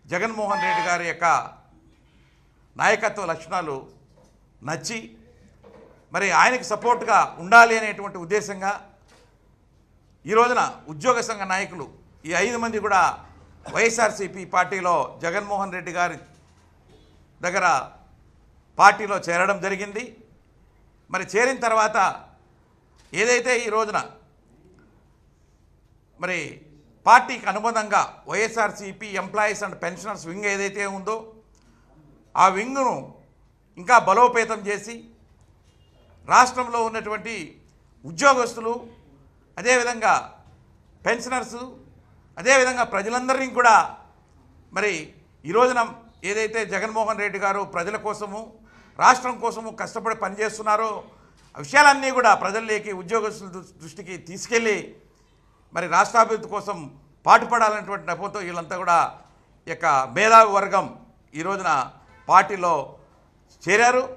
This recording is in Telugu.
జగన్మోహన్ రెడ్డి గారి యొక్క నాయకత్వ లక్షణాలు నచ్చి మరి ఆయనకు సపోర్ట్గా ఉండాలి అనేటువంటి ఉద్దేశంగా ఈ రోజున ఉద్యోగ సంఘ నాయకులు ఈ 5 మంది కూడా వైఎస్ఆర్సీపీ పార్టీలో జగన్మోహన్ రెడ్డి గారి దగ్గర పార్టీలో చేరడం జరిగింది. మరి చేరిన తర్వాత ఏదైతే ఈ రోజున మరి పార్టీకి అనుబంధంగా YSRCP employees and pensioners wing ఏదైతే ఉందో ఆ వింగ్ను ఇంకా బలోపేతం చేసి రాష్ట్రంలో ఉన్నటువంటి ఉద్యోగస్తులు, అదేవిధంగా పెన్షనర్సు, అదేవిధంగా ప్రజలందరినీ కూడా మరి ఈ రోజున ఏదైతే జగన్మోహన్ రెడ్డి గారు ప్రజల కోసము రాష్ట్రం కోసము కష్టపడి పనిచేస్తున్నారో ఆ విషయాలన్నీ కూడా ప్రజల్లోకి ఉద్యోగస్తుల దృష్టికి తీసుకెళ్ళి మరి రాష్ట్రాభివృద్ధి కోసం పాటుపడాలనేటువంటి నెపంతో వీళ్ళంతా కూడా ఈ యొక్క మేధావి వర్గం ఈ రోజున పార్టీలో చేరారు.